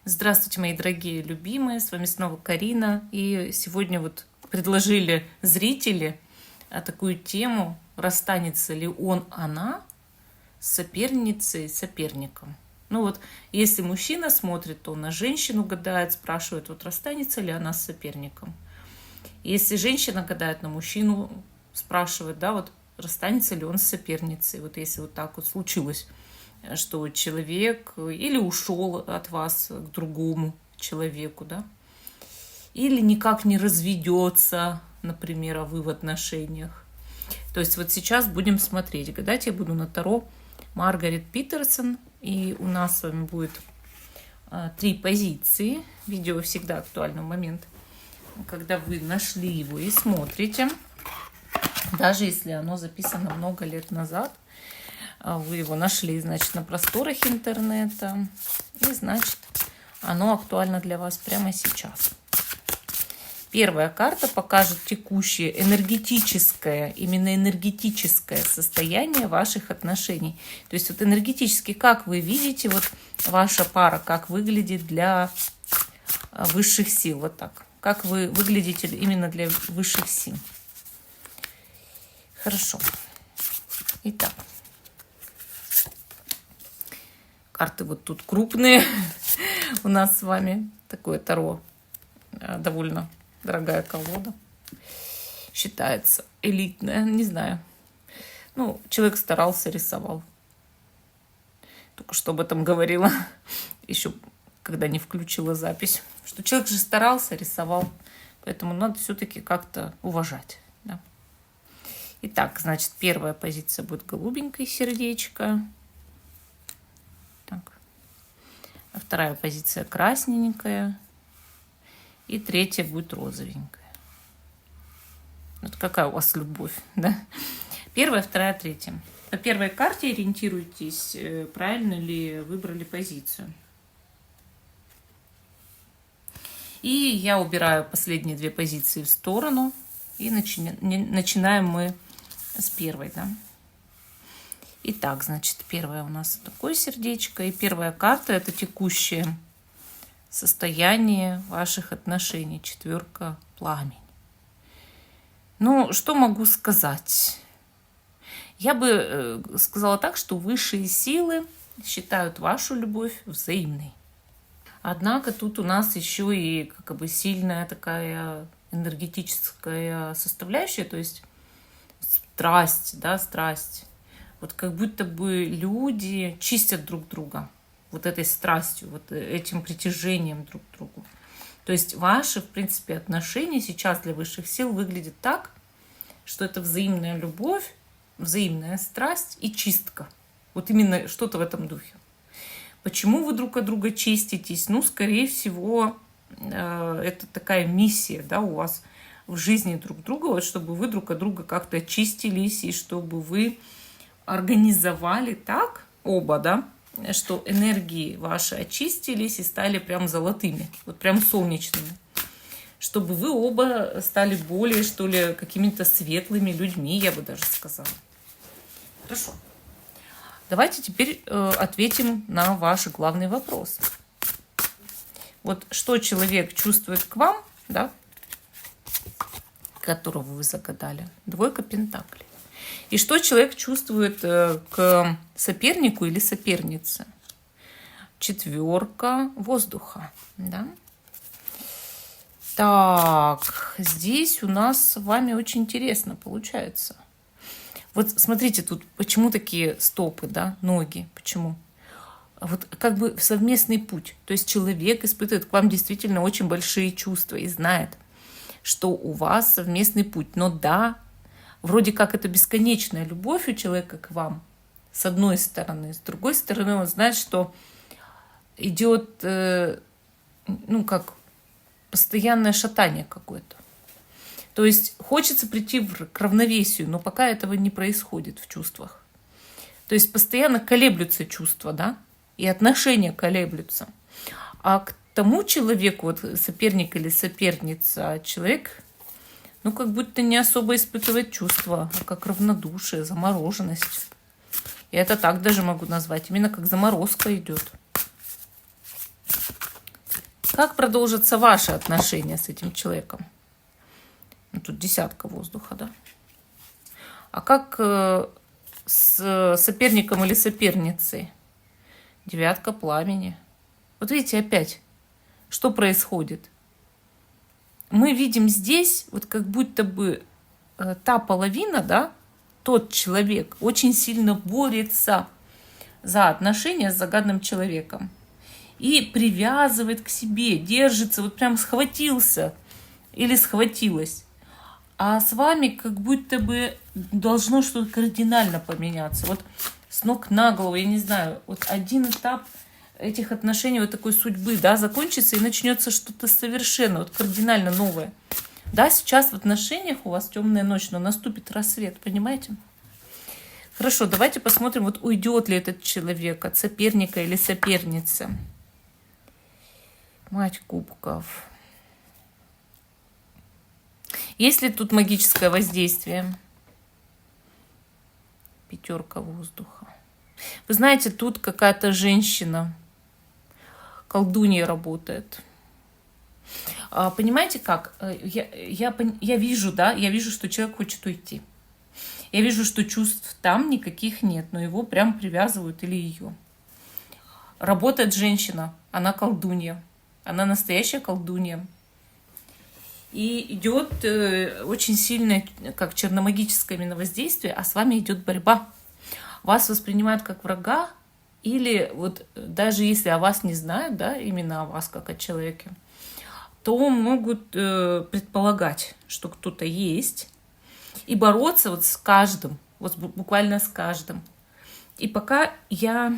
Здравствуйте, мои дорогие любимые, с вами снова Карина. И сегодня вот предложили зрители такую тему, расстанется ли он, она с соперницей, соперником. Ну вот, если мужчина смотрит, то он на женщину гадает, спрашивает, вот расстанется ли она с соперником. Если женщина гадает на мужчину, спрашивает, да, вот расстанется ли он с соперницей. Вот если вот так вот случилось, что человек или ушел от вас к другому человеку, да, или никак не разведется, например, а вы в отношениях. То есть вот сейчас будем смотреть. Гадать я буду на Таро Маргарет Питерсон, и у нас с вами будет 3 позиции. Видео всегда актуальный момент, когда вы нашли его и смотрите. Даже если оно записано много лет назад, вы его нашли, значит, на просторах интернета, и, значит, оно актуально для вас прямо сейчас. Первая карта покажет текущее энергетическое, именно энергетическое состояние ваших отношений. То есть вот энергетически, как вы видите, вот ваша пара, как выглядит для высших сил, вот так. Как вы выглядите именно для высших сил. Хорошо. Итак. Карты вот тут крупные у нас с вами. Такое Таро. Довольно дорогая колода. Считается элитная. Не знаю. Ну, человек старался, рисовал. Только что об этом говорила. Еще когда не включила запись. Что человек же старался, рисовал. Поэтому надо все-таки как-то уважать. Да? Итак, значит, первая позиция будет голубенькое сердечко. Так. А вторая позиция красненькая. И третья будет розовенькая. Вот какая у вас любовь, да? Первая, вторая, третья. По первой карте ориентируйтесь, правильно ли выбрали позицию. И я убираю последние 2 позиции в сторону. И начинаем мы с первой, да? Итак, значит, первое у нас такое сердечко. И первая карта – это текущее состояние ваших отношений. 4 пламень. Ну, что могу сказать? Я бы сказала так, что высшие силы считают вашу любовь взаимной. Однако тут у нас еще и как бы сильная такая энергетическая составляющая, то есть страсть, да, страсть. Вот как будто бы люди чистят друг друга вот этой страстью, вот этим притяжением друг к другу. То есть ваши, в принципе, отношения сейчас для высших сил выглядят так, что это взаимная любовь, взаимная страсть и чистка. Вот именно что-то в этом духе. Почему вы друг от друга чиститесь? Ну, скорее всего, это такая миссия, да, у вас в жизни друг друга, вот чтобы вы друг от друга как-то очистились и чтобы вы организовали так, оба, да, что энергии ваши очистились и стали прям золотыми, вот прям солнечными. Чтобы вы оба стали более, что ли, какими-то светлыми людьми, я бы даже сказала. Хорошо. Давайте теперь ответим на ваш главный вопрос. Вот что человек чувствует к вам, да, которого вы загадали? 2 пентаклей. И что человек чувствует к сопернику или сопернице? 4 воздуха. Да? Так, здесь у нас с вами очень интересно получается. Вот смотрите, тут почему такие стопы, да, ноги, почему? Вот как бы совместный путь. То есть человек испытывает к вам действительно очень большие чувства и знает, что у вас совместный путь. Но да, вроде как это бесконечная любовь у человека к вам, с одной стороны. С другой стороны, он знает, что идет, ну, как постоянное шатание какое-то. То есть хочется прийти к равновесию, но пока этого не происходит в чувствах. То есть постоянно колеблются чувства, да, и отношения колеблются. А к тому человеку, вот соперник или соперница, человек, ну, как будто не особо испытывает чувства, а как равнодушие, замороженность. Я это так даже могу назвать, именно как заморозка идет. Как продолжатся ваши отношения с этим человеком? Ну, тут десятка воздуха, да? А как с соперником или соперницей? Девятка пламени. Вот видите, опять, что происходит? Мы видим здесь, вот как будто бы та половина, да, тот человек очень сильно борется за отношения с загадным человеком и привязывает к себе, держится, вот прям схватился или схватилась. А с вами как будто бы должно что-то кардинально поменяться. Вот с ног на голову, я не знаю, вот один этап этих отношений, вот такой судьбы, да, закончится и начнется что-то совершенно, вот кардинально новое. Да, сейчас в отношениях у вас темная ночь, но наступит рассвет, понимаете? Хорошо, давайте посмотрим, вот уйдет ли этот человек от соперника или соперницы. Мать кубков. Есть ли тут магическое воздействие? Пятерка воздуха. Вы знаете, тут какая-то женщина, колдунья работает. Понимаете как? Я вижу, да, я вижу, что человек хочет уйти. Я вижу, что чувств там никаких нет, но его прям привязывают или ее. Работает женщина, она колдунья, она настоящая колдунья. И идет очень сильное, как черномагическое именно воздействие, а с вами идет борьба. Вас воспринимают как врага, или вот даже если о вас не знают, да, именно о вас как о человеке, то могут предполагать, что кто-то есть, и бороться вот с каждым, вот буквально с каждым. И пока я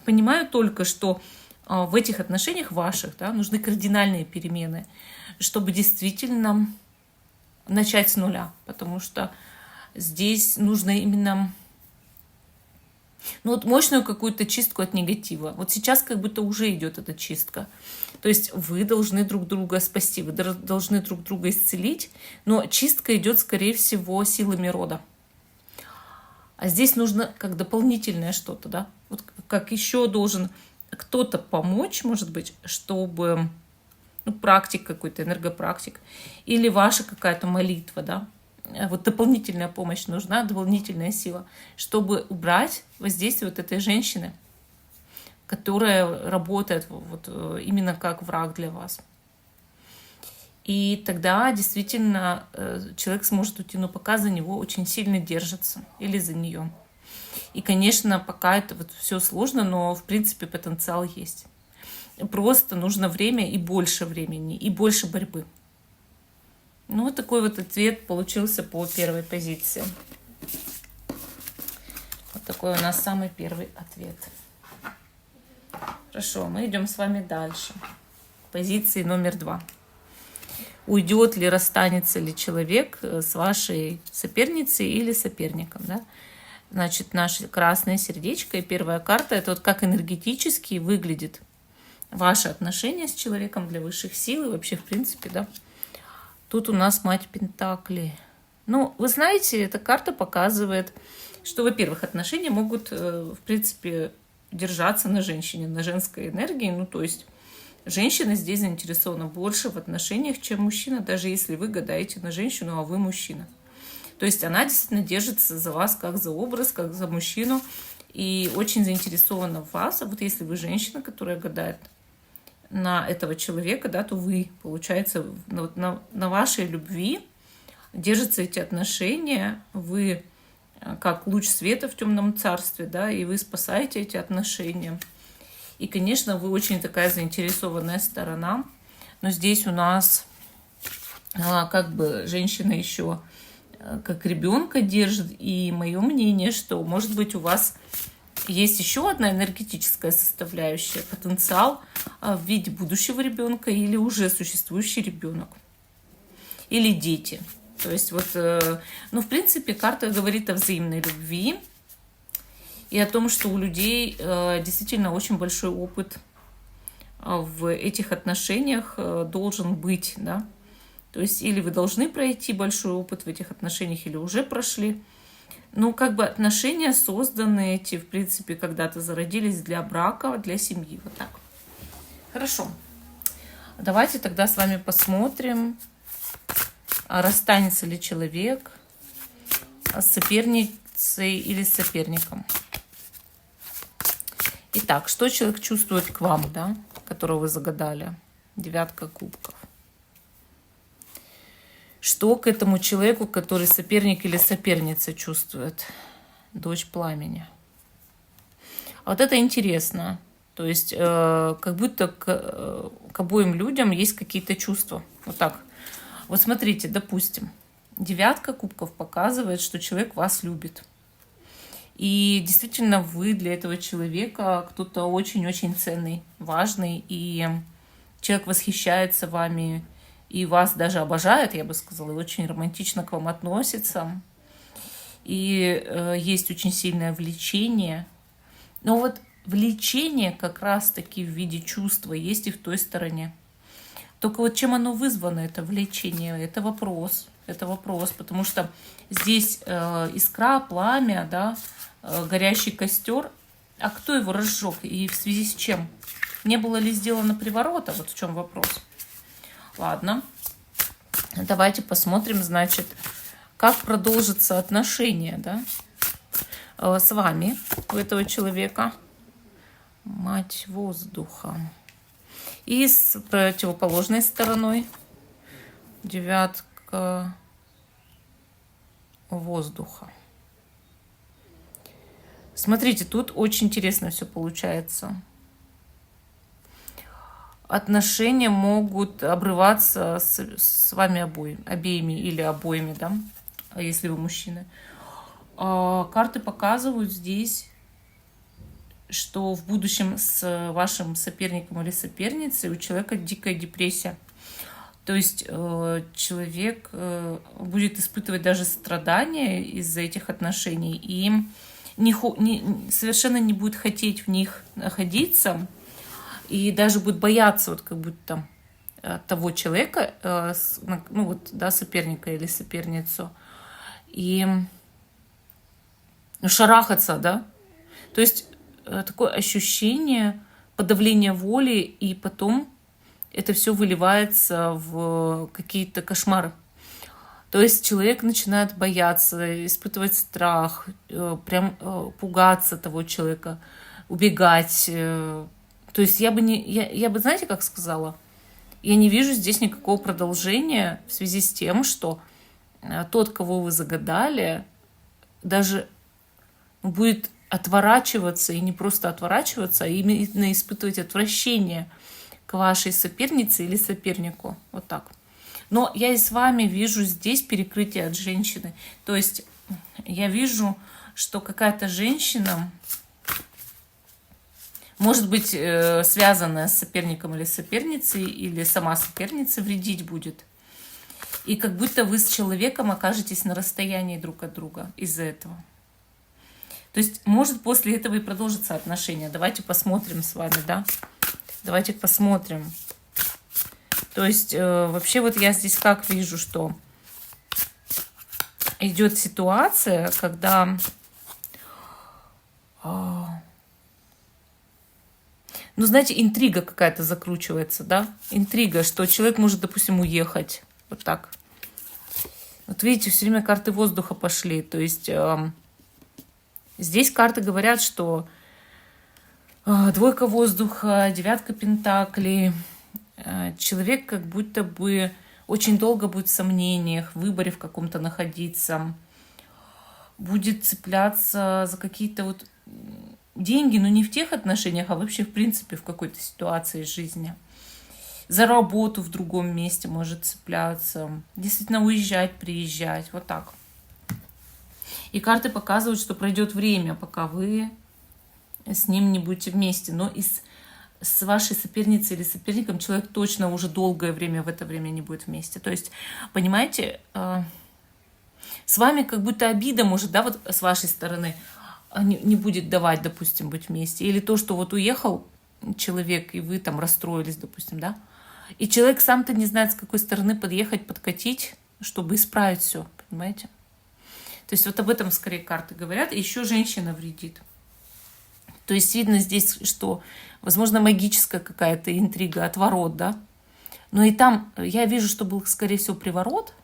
понимаю только, что в этих отношениях ваших, да, нужны кардинальные перемены, чтобы действительно начать с нуля, потому что здесь нужно именно вот мощную какую-то чистку от негатива. Вот сейчас как будто уже идет эта чистка. То есть вы должны друг друга спасти, вы должны друг друга исцелить, но чистка идет, скорее всего, силами рода. А здесь нужно как дополнительное что-то, да? Вот как еще должен кто-то помочь, может быть, чтобы, ну, практик какой-то, энергопрактик, или ваша какая-то молитва, да? Вот дополнительная помощь нужна, дополнительная сила, чтобы убрать воздействие вот этой женщины, которая работает вот именно как враг для вас. И тогда действительно человек сможет уйти, но пока за него очень сильно держится или за нее. И, конечно, пока это вот все сложно, но в принципе потенциал есть. Просто нужно время и больше времени, и больше борьбы. Ну, вот такой вот ответ получился по первой позиции. Вот такой у нас самый первый ответ. Хорошо, мы идем с вами дальше. Позиции номер 2. Уйдет ли, расстанется ли человек с вашей соперницей или соперником, да? Значит, наше красное сердечко и первая карта — это вот как энергетически выглядит ваше отношение с человеком для высших сил и вообще, в принципе, да. Тут у нас мать Пентаклей. Ну, вы знаете, эта карта показывает, что, во-первых, отношения могут, в принципе, держаться на женщине, на женской энергии. Ну, то есть женщина здесь заинтересована больше в отношениях, чем мужчина, даже если вы гадаете на женщину, а вы мужчина. То есть она действительно держится за вас как за образ, как за мужчину, и очень заинтересована в вас. А вот если вы женщина, которая гадает на этого человека, да, то вы, получается, на вашей любви держатся эти отношения, вы как луч света в темном царстве, да, и вы спасаете эти отношения. И, конечно, вы очень такая заинтересованная сторона, но здесь у нас как бы женщина еще как ребенка держит, и мое мнение, что, может быть, у вас есть еще одна энергетическая составляющая, потенциал в виде будущего ребенка или уже существующий ребенок, или дети. То есть вот, ну, в принципе, карта говорит о взаимной любви и о том, что у людей действительно очень большой опыт в этих отношениях должен быть, да. То есть или вы должны пройти большой опыт в этих отношениях, или уже прошли. Ну, как бы отношения созданы эти, в принципе, когда-то зародились для брака, для семьи. Вот так. Хорошо. Давайте тогда с вами посмотрим, расстанется ли человек с соперницей или с соперником. Итак, что человек чувствует к вам, да, которого вы загадали? 9 кубков. Что к этому человеку, который соперник или соперница, чувствует? Дочь пламени. Вот это интересно. То есть, как будто к обоим людям есть какие-то чувства. Вот так. Вот смотрите, допустим, 9 кубков показывает, что человек вас любит. И действительно, вы для этого человека кто-то очень-очень ценный, важный. И человек восхищается вами, и вас даже обожает, я бы сказала, и очень романтично к вам относится. И есть очень сильное влечение. Но вот влечение как раз-таки в виде чувства есть и в той стороне. Только вот чем оно вызвано, это влечение, это вопрос. Это вопрос, потому что здесь искра, пламя, да, горящий костер. А кто его разжег и в связи с чем? Не было ли сделано приворота? Вот в чем вопрос. Ладно, давайте посмотрим, значит, как продолжатся отношения, да, с вами, у этого человека. Мать воздуха. И с противоположной стороной 9 воздуха. Смотрите, тут очень интересно все получается. Отношения могут обрываться с вами обеими или обоими, да, если вы мужчина. Карты показывают здесь, что в будущем с вашим соперником или соперницей у человека дикая депрессия. То есть человек будет испытывать даже страдания из-за этих отношений и совершенно не будет хотеть в них находиться, и даже будет бояться вот как будто того человека, ну вот, да, соперника или соперницу, и шарахаться, да. То есть такое ощущение подавления воли, и потом это все выливается в какие-то кошмары. То есть человек начинает бояться, испытывать страх, прям пугаться того человека, убегать. То есть я бы, знаете, как сказала, я не вижу здесь никакого продолжения в связи с тем, что тот, кого вы загадали, даже будет отворачиваться, и не просто отворачиваться, а именно испытывать отвращение к вашей сопернице или сопернику. Вот так. Но я и с вами вижу здесь перекрытие от женщины. То есть я вижу, что какая-то женщина может быть связанная с соперником или соперницей, или сама соперница вредить будет. И как будто вы с человеком окажетесь на расстоянии друг от друга из-за этого. То есть может после этого и продолжиться отношения. Давайте посмотрим с вами, да? Давайте посмотрим. То есть вообще вот я здесь как вижу, что идет ситуация, когда ну, знаете, интрига какая-то закручивается, да? Интрига, что человек может, допустим, уехать. Вот так. Вот видите, все время карты воздуха пошли. То есть здесь карты говорят, что 2 воздуха, 9 пентаклей. Человек как будто бы очень долго будет в сомнениях, в выборе в каком-то находиться. Будет цепляться за какие-то вот деньги, но не в тех отношениях, а вообще, в принципе, в какой-то ситуации жизни. За работу в другом месте может цепляться. Действительно уезжать, приезжать. Вот так. И карты показывают, что пройдет время, пока вы с ним не будете вместе. Но с вашей соперницей или соперником человек точно уже долгое время в это время не будет вместе. То есть, понимаете, с вами как будто обида может, да, вот с вашей стороны не будет давать, допустим, быть вместе. Или то, что вот уехал человек, и вы там расстроились, допустим, да. И человек сам-то не знает, с какой стороны подъехать, подкатить, чтобы исправить все, понимаете. То есть вот об этом скорее карты говорят. И еще женщина вредит. То есть видно здесь, что, возможно, магическая какая-то интрига, отворот, да. Но и там я вижу, что был, скорее всего, приворот,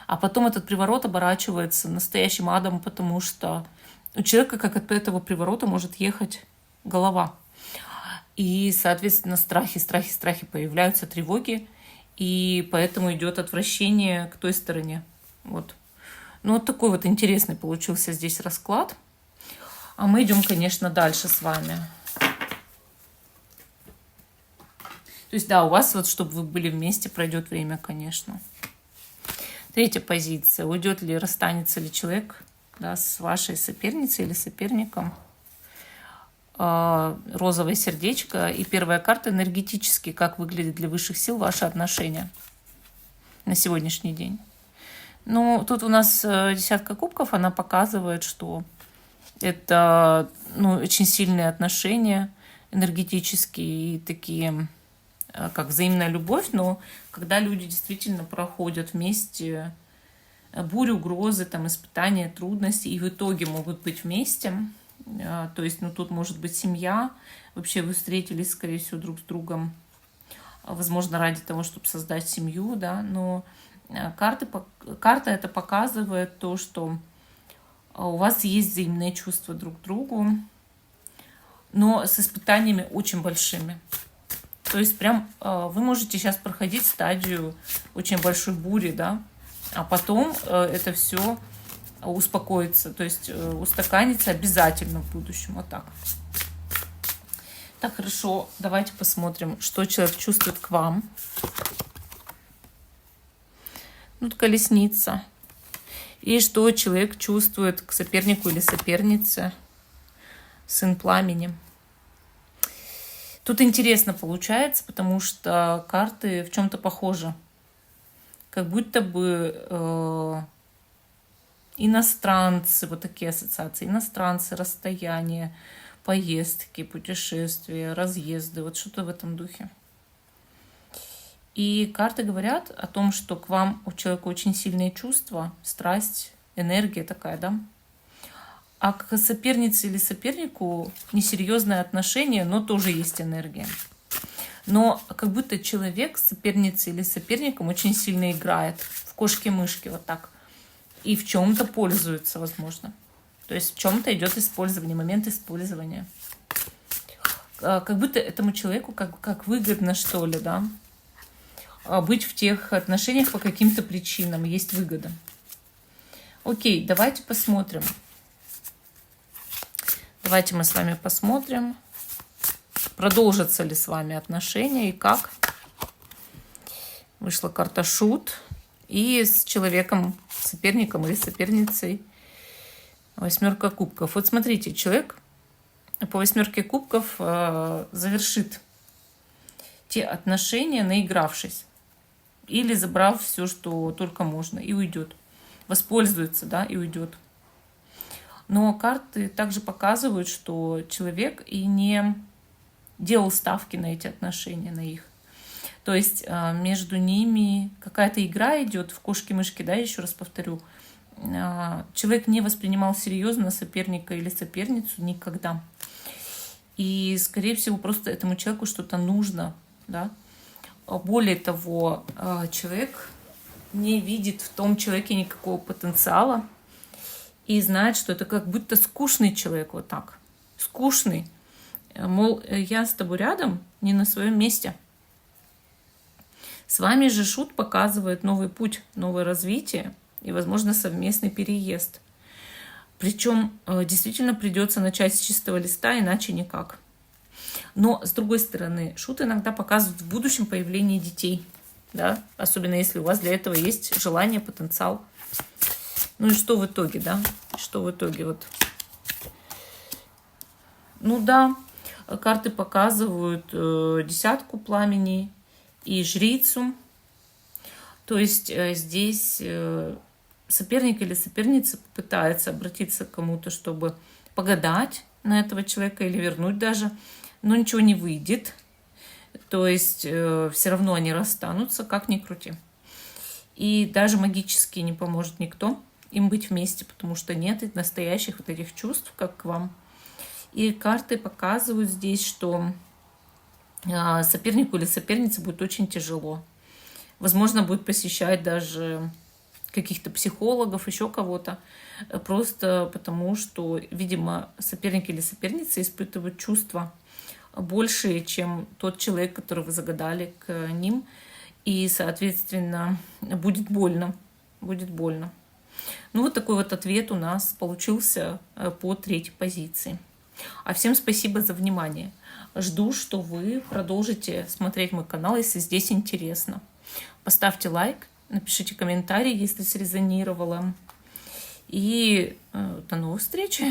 а потом этот приворот оборачивается настоящим адом, потому что у человека, как от этого приворота, может ехать голова. И, соответственно, страхи появляются, тревоги, и поэтому идет отвращение к той стороне. Вот. Ну, вот такой вот интересный получился здесь расклад. А мы идем, конечно, дальше с вами. То есть, да, у вас вот, чтобы вы были вместе, пройдет время, конечно. Третья позиция. Уйдет ли, расстанется ли человек, да, с вашей соперницей или соперником. Розовое сердечко. И первая карта энергетически. Как выглядит для высших сил ваши отношения на сегодняшний день. Ну, тут у нас десятка кубков. Она показывает, что это, ну, очень сильные отношения энергетические и такие, как взаимная любовь. Но когда люди действительно проходят вместе бурю, угрозы, там, испытания, трудности, и в итоге могут быть вместе. То есть, ну, тут может быть семья. Вообще вы встретились, скорее всего, друг с другом. Возможно, ради того, чтобы создать семью, да. Но карта это показывает то, что у вас есть взаимные чувства друг к другу, но с испытаниями очень большими. То есть прям вы можете сейчас проходить стадию очень большой бури, да, а потом это все успокоится, то есть устаканится обязательно в будущем. Вот так. Так, хорошо, давайте посмотрим, что человек чувствует к вам. Ну, колесница. И что человек чувствует к сопернику или сопернице. Сын пламени. Тут интересно получается, потому что карты в чем-то похожи. Как будто бы иностранцы, вот такие ассоциации, иностранцы, расстояние, поездки, путешествия, разъезды, вот что-то в этом духе. И карты говорят о том, что к вам у человека очень сильные чувства, страсть, энергия такая, да? А к сопернице или сопернику несерьезное отношение, но тоже есть энергия. Но как будто человек с соперницей или соперником очень сильно играет в кошки-мышки, вот так. И в чем-то пользуется, возможно. То есть в чем-то идет использование, момент использования. Как будто этому человеку как выгодно, что ли, да? Быть в тех отношениях по каким-то причинам, есть выгода. Окей, давайте посмотрим. Давайте мы с вами посмотрим, продолжатся ли с вами отношения и как. Вышла карта Шут. И с человеком, соперником или соперницей восьмерка кубков. Вот смотрите, человек по восьмерке кубков завершит те отношения, наигравшись. Или забрав все, что только можно, и уйдет. Воспользуется, да, и уйдет. Но карты также показывают, что человек и не делал ставки на эти отношения, на их. То есть между ними какая-то игра идет в кошки-мышки, да, еще раз повторю. Человек не воспринимал серьезно соперника или соперницу никогда. И, скорее всего, просто этому человеку что-то нужно, да. Более того, человек не видит в том человеке никакого потенциала и знает, что это как будто скучный человек, вот так. Скучный. Мол, я с тобой рядом, не на своем месте. С вами же Шут показывает новый путь, новое развитие и, возможно, совместный переезд. Причем действительно придется начать с чистого листа, иначе никак. Но, с другой стороны, Шут иногда показывает в будущем появление детей. Да? Особенно если у вас для этого есть желание, потенциал. Ну и что в итоге, да? Что в итоге? Вот. Ну да, карты показывают десятку пламени и жрицу. То есть здесь соперник или соперница пытается обратиться к кому-то, чтобы погадать на этого человека или вернуть даже, но ничего не выйдет. То есть все равно они расстанутся, как ни крути. И даже магически не поможет никто им быть вместе, потому что нет настоящих вот этих чувств, как к вам. И карты показывают здесь, что сопернику или сопернице будет очень тяжело. Возможно, будет посещать даже каких-то психологов, еще кого-то, просто потому что, видимо, соперник или соперница испытывают чувства большие, чем тот человек, который вы загадали к ним, и, соответственно, будет больно, будет больно. Ну, вот такой вот ответ у нас получился по третьей позиции. А всем спасибо за внимание. Жду, что вы продолжите смотреть мой канал, если здесь интересно. Поставьте лайк, напишите комментарий, если срезонировало. И до новых встреч!